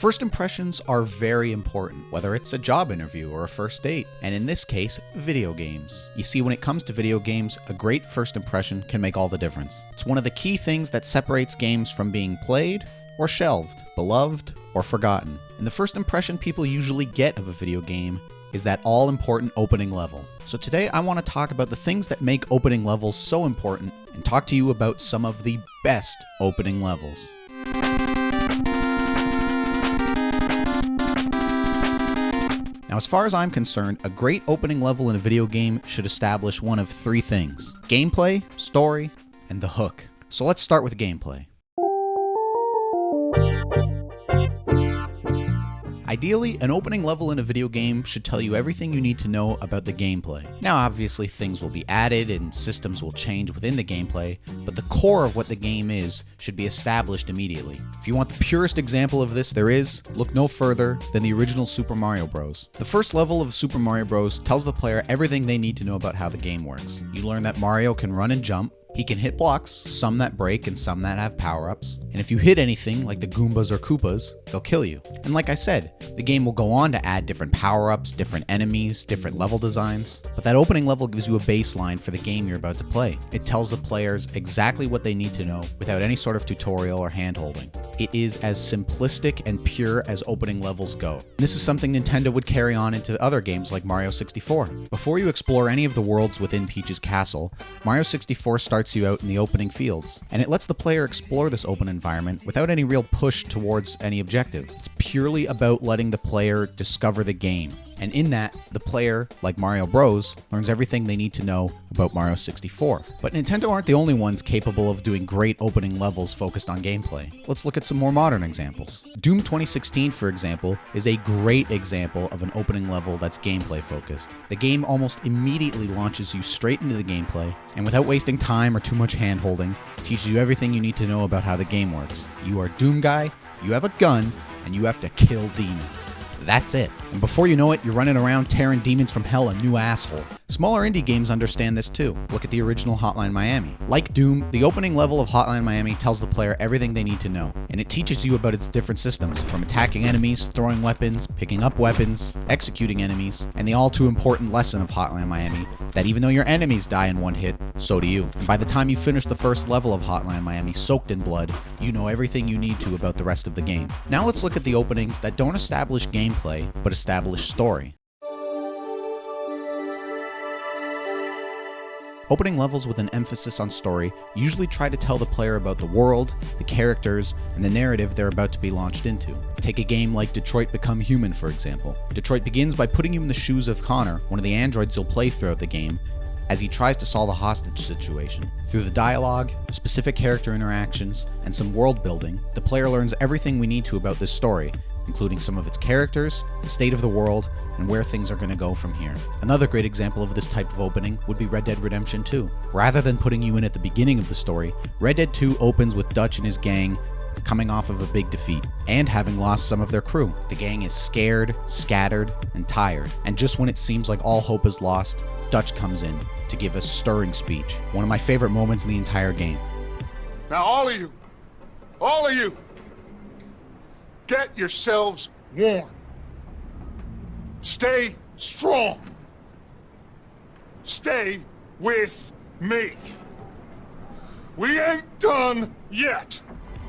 First impressions are very important, whether it's a job interview or a first date, and in this case, video games. You see, when it comes to video games, a great first impression can make all the difference. It's one of the key things that separates games from being played or shelved, beloved or forgotten. And the first impression people usually get of a video game is that all-important opening level. So today I want to talk about the things that make opening levels so important and talk to you about some of the best opening levels. Now, as far as I'm concerned, a great opening level in a video game should establish one of three things: gameplay, story, and the hook. So let's start with gameplay. Ideally, an opening level in a video game should tell you everything you need to know about the gameplay. Now, obviously, things will be added and systems will change within the gameplay, but the core of what the game is should be established immediately. If you want the purest example of this there is, look no further than the original Super Mario Bros. The first level of Super Mario Bros. Tells the player everything they need to know about how the game works. You learn that Mario can run and jump. He can hit blocks, some that break and some that have power-ups. And if you hit anything, like the Goombas or Koopas, they'll kill you. And like I said, the game will go on to add different power-ups, different enemies, different level designs. But that opening level gives you a baseline for the game you're about to play. It tells the players exactly what they need to know without any sort of tutorial or hand-holding. It is as simplistic and pure as opening levels go. This is something Nintendo would carry on into other games like Mario 64. Before you explore any of the worlds within Peach's castle, Mario 64 starts you out in the opening fields, and it lets the player explore this open environment without any real push towards any objective. It's purely about letting the player discover the game, and in that, the player, like Mario Bros, learns everything they need to know about Mario 64. But Nintendo aren't the only ones capable of doing great opening levels focused on gameplay. Let's look at some more modern examples. Doom 2016, for example, is a great example of an opening level that's gameplay focused. The game almost immediately launches you straight into the gameplay, and without wasting time or too much hand-holding, teaches you everything you need to know about how the game works. You are Doom Guy, you have a gun, and you have to kill demons. That's it. And before you know it, you're running around tearing demons from hell a new asshole. Smaller indie games understand this too. Look at the original Hotline Miami. Like Doom, the opening level of Hotline Miami tells the player everything they need to know, and it teaches you about its different systems, from attacking enemies, throwing weapons, picking up weapons, executing enemies, and the all too important lesson of Hotline Miami, that even though your enemies die in one hit, so do you. And by the time you finish the first level of Hotline Miami soaked in blood, you know everything you need to about the rest of the game. Now let's look at the openings that don't establish gameplay, but establish story. Opening levels with an emphasis on story usually try to tell the player about the world, the characters, and the narrative they're about to be launched into. Take a game like Detroit Become Human, for example. Detroit begins by putting you in the shoes of Connor, one of the androids you'll play throughout the game, as he tries to solve a hostage situation. Through the dialogue, specific character interactions, and some world building, the player learns everything we need to about this story, including some of its characters, the state of the world, and where things are going to go from here. Another great example of this type of opening would be Red Dead Redemption 2. Rather than putting you in at the beginning of the story, Red Dead 2 opens with Dutch and his gang coming off of a big defeat, and having lost some of their crew. The gang is scared, scattered, and tired, and just when it seems like all hope is lost, Dutch comes in to give a stirring speech, one of my favorite moments in the entire game. Now all of you, get yourselves warm. Stay strong. Stay with me. We ain't done yet.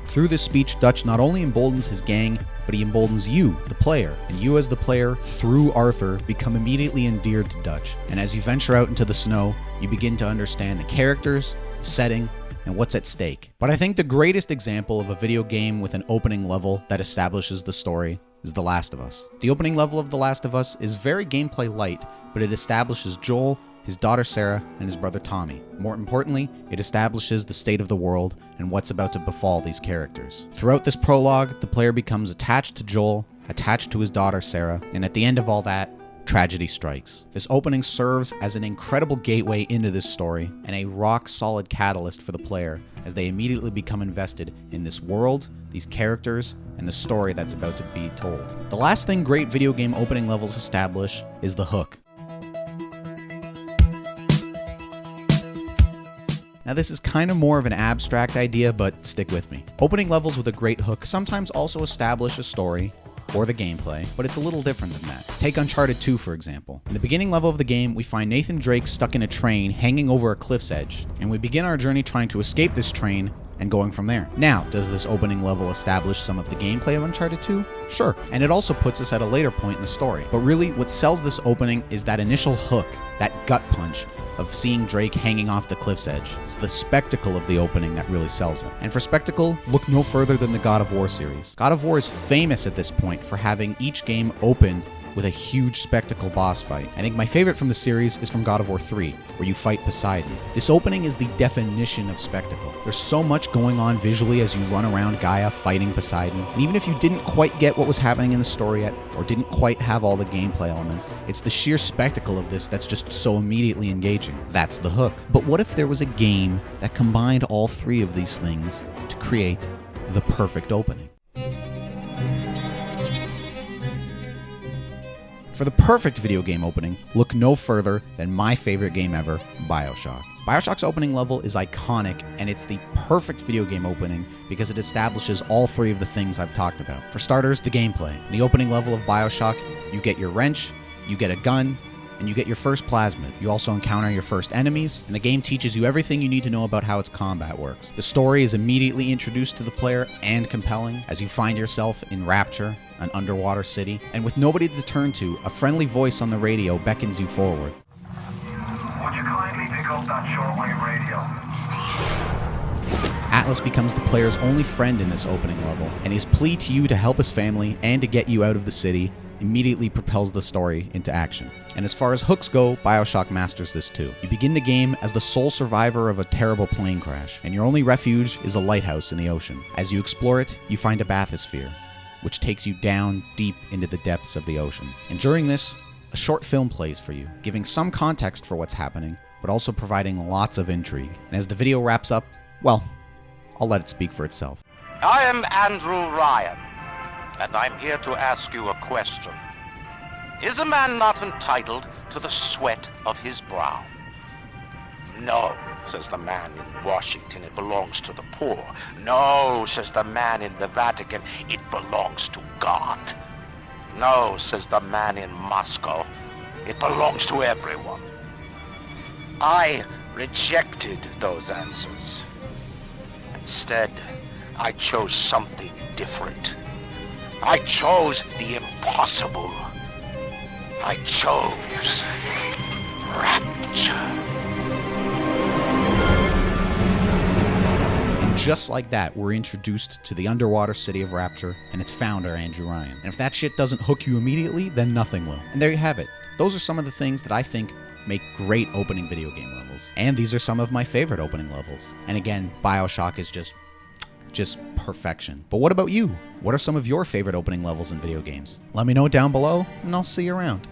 Through this speech, Dutch not only emboldens his gang, but he emboldens you, the player. And you as the player, through Arthur, become immediately endeared to Dutch. And as you venture out into the snow, you begin to understand the characters, the setting, and what's at stake. But I think the greatest example of a video game with an opening level that establishes the story is The Last of Us. The opening level of The Last of Us is very gameplay light, but it establishes Joel, his daughter Sarah, and his brother Tommy. More importantly, it establishes the state of the world and what's about to befall these characters. Throughout this prologue, the player becomes attached to Joel, attached to his daughter Sarah, and at the end of all that, tragedy strikes. This opening serves as an incredible gateway into this story and a rock-solid catalyst for the player as they immediately become invested in this world, these characters, and the story that's about to be told. The last thing great video game opening levels establish is the hook. Now this is kind of more of an abstract idea, but stick with me. Opening levels with a great hook sometimes also establish a story or the gameplay, but it's a little different than that. Take Uncharted 2 for example. In the beginning level of the game, we find Nathan Drake stuck in a train hanging over a cliff's edge, and we begin our journey trying to escape this train and going from there. Now, does this opening level establish some of the gameplay of Uncharted 2? Sure. And it also puts us at a later point in the story. But really, what sells this opening is that initial hook, that gut punch of seeing Drake hanging off the cliff's edge. It's the spectacle of the opening that really sells it. And for spectacle, look no further than the God of War series. God of War is famous at this point for having each game open with a huge spectacle boss fight. I think my favorite from the series is from God of War 3, where you fight Poseidon. This opening is the definition of spectacle. There's so much going on visually as you run around Gaia fighting Poseidon, and even if you didn't quite get what was happening in the story yet, or didn't quite have all the gameplay elements, it's the sheer spectacle of this that's just so immediately engaging. That's the hook. But what if there was a game that combined all three of these things to create the perfect opening? For the perfect video game opening, look no further than my favorite game ever, BioShock. BioShock's opening level is iconic, and it's the perfect video game opening because it establishes all three of the things I've talked about. For starters, the gameplay. In the opening level of BioShock, you get your wrench, you get a gun, and you get your first plasmid. You also encounter your first enemies, and the game teaches you everything you need to know about how its combat works. The story is immediately introduced to the player and compelling as you find yourself in Rapture, an underwater city, and with nobody to turn to, a friendly voice on the radio beckons you forward. Would you kindly pick up that shortwave radio? Atlas becomes the player's only friend in this opening level, and his plea to you to help his family and to get you out of the city immediately propels the story into action. And as far as hooks go, BioShock masters this too. You begin the game as the sole survivor of a terrible plane crash, and your only refuge is a lighthouse in the ocean. As you explore it, you find a bathysphere, which takes you down deep into the depths of the ocean. And during this, a short film plays for you, giving some context for what's happening, but also providing lots of intrigue. And as the video wraps up, well, I'll let it speak for itself. I am Andrew Ryan, and I'm here to ask you a question. Is a man not entitled to the sweat of his brow? No, says the man in Washington, it belongs to the poor. No, says the man in the Vatican, it belongs to God. No, says the man in Moscow, it belongs to everyone. I rejected those answers. Instead, I chose something different. I chose the impossible. I chose Rapture. And just like that, we're introduced to the underwater city of Rapture and its founder, Andrew Ryan. And if that shit doesn't hook you immediately, then nothing will. And there you have it. Those are some of the things that I think make great opening video game levels. And these are some of my favorite opening levels. And again, BioShock is just perfection. But what about you? What are some of your favorite opening levels in video games? Let me know down below, and I'll see you around.